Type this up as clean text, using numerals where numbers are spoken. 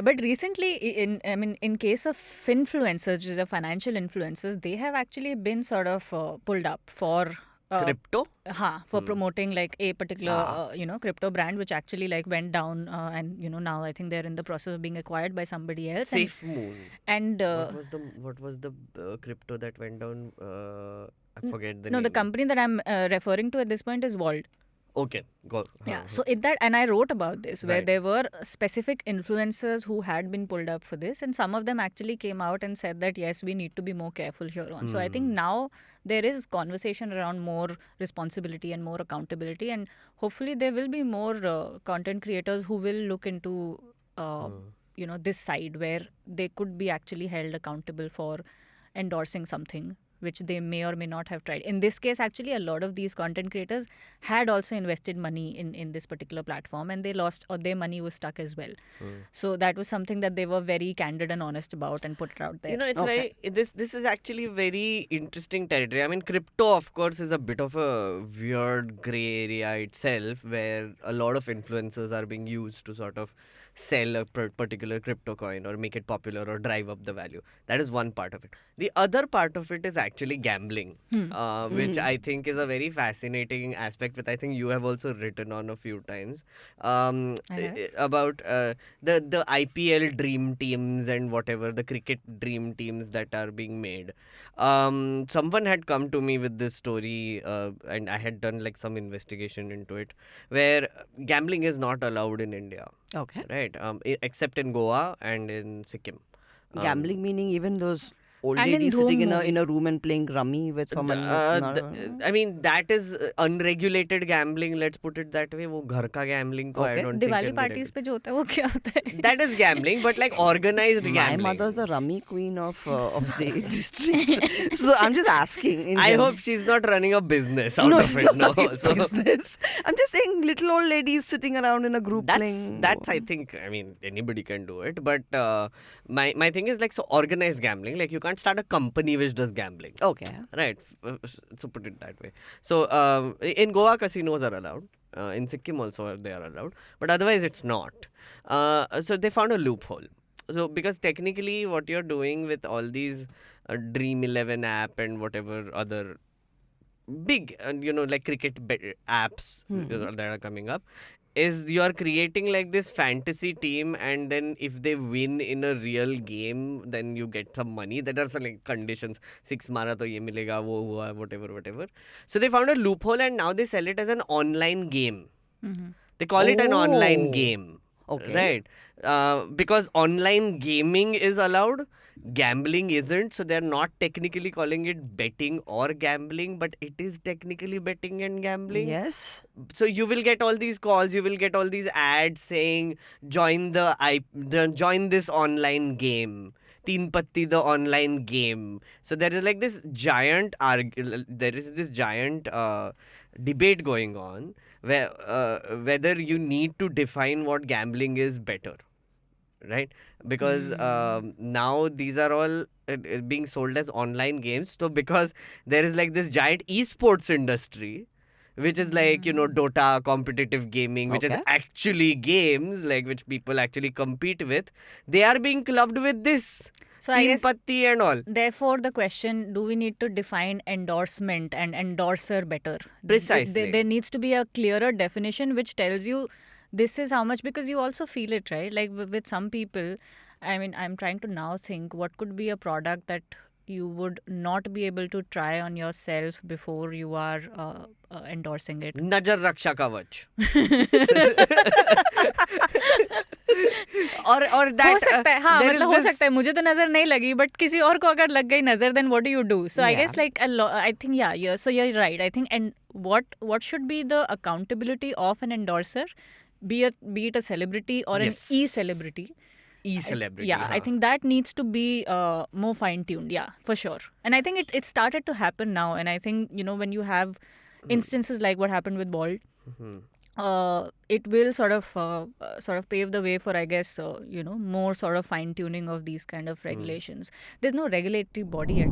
Yeah, but recently, in case of influencers, which is a financial influencers, they have actually been sort of pulled up for Crypto? for promoting like a particular Ah. crypto brand, which actually like went down, and now I think they're in the process of being acquired by somebody else. Safe Moon. And What was the crypto that went down? I forget the no, the name. company that I'm referring to at this point is Vault. Okay, go. Yeah, so in that, and I wrote about this where Right. there were specific influencers who had been pulled up for this, and some of them actually came out and said that yes, we need to be more careful here on. So I think now there is conversation around more responsibility and more accountability, and hopefully there will be more content creators who will look into this side where they could be actually held accountable for endorsing something which they may or may not have tried. In this case, actually, a lot of these content creators had also invested money in this particular platform, and they lost, or their money was stuck as well. So that was something that they were very candid and honest about and put it out there. It's very this is actually very interesting territory. I mean, crypto, of course, is a bit of a weird gray area itself, where a lot of influencers are being used to sort of sell a particular crypto coin or make it popular or drive up the value. That is one part of it. The other part of it is actually gambling, which I think is a very fascinating aspect, which I think you have also written on a few times, about the IPL dream teams and whatever the cricket dream teams that are being made. Someone had come to me with this story, and I had done like some investigation into it, where gambling is not allowed in India. Okay. Right. Except in Goa and in Sikkim. Gambling meaning even those old And in ladies Dhoom sitting in movie. a room and playing rummy with someone who's not. I mean, that is unregulated gambling. Let's put it that way. वो घर का gambling तो I Okay. don't think. Diwali can be parties पे जो होता है वो क्या होता है? That is gambling, but like organized My gambling. mother's a rummy queen of the district. So I'm just asking. In I general. hope she's not running a business out No, of she's it. not No. running a So business. I'm just saying little old ladies sitting around in a group playing. that's I think, I mean, anybody can do it, but my thing is like, so organized gambling, like you can't start a company which does gambling. Okay. Right. So put it that way. So in Goa, casinos are allowed. In Sikkim also they are allowed, but otherwise it's not. So they found a loophole. So because technically what you're doing with all these Dream 11 app and whatever other big like cricket apps that are coming up, is you are creating like this fantasy team, and then if they win in a real game, then you get some money. That are some like conditions. 6 mara to ye milega, wo hua, whatever. So they found a loophole, and now they sell it as an online game. They call it an online Oh. game. Okay. Right. Because online gaming is allowed, gambling isn't, so they're not technically calling it betting or gambling, but it is technically betting and gambling. Yes. So you will get all these calls, you will get all these ads saying join this online game. Teen Patti, the online game. So there is like this giant debate going on where whether you need to define what gambling is better, right? Because now these are all being sold as online games. So because there is like this giant esports industry, which is like, Dota, competitive gaming, which is Okay. actually games, like which people actually compete with, they are being clubbed with this. So I Teen guess, Patti and all. therefore, the question: do we need to define endorsement and endorser better? Precisely. There needs to be a clearer definition which tells you this is how much, because you also feel it, right? Like with some people, I mean, I'm trying to now think what could be a product that you would not be able to try on yourself before you are endorsing it. Najar Raksha Kavach. or that हो सकता है, हाँ, there is मतलब हो this- सकता है, मुझे तो नजर नहीं लगी, but किसी और को अगर लग गई नजर, then what do you do? So I Yeah. guess like I think so you're right. I think, and what should be the accountability of an endorser, be it a celebrity or Yes. an e-celebrity. E-celebrity. Yeah, I think that needs to be more fine-tuned. Yeah, for sure. And I think it started to happen now. And I think, when you have instances like what happened with Bald, it will sort of pave the way for, I guess, more sort of fine-tuning of these kind of regulations. There's no regulatory body yet.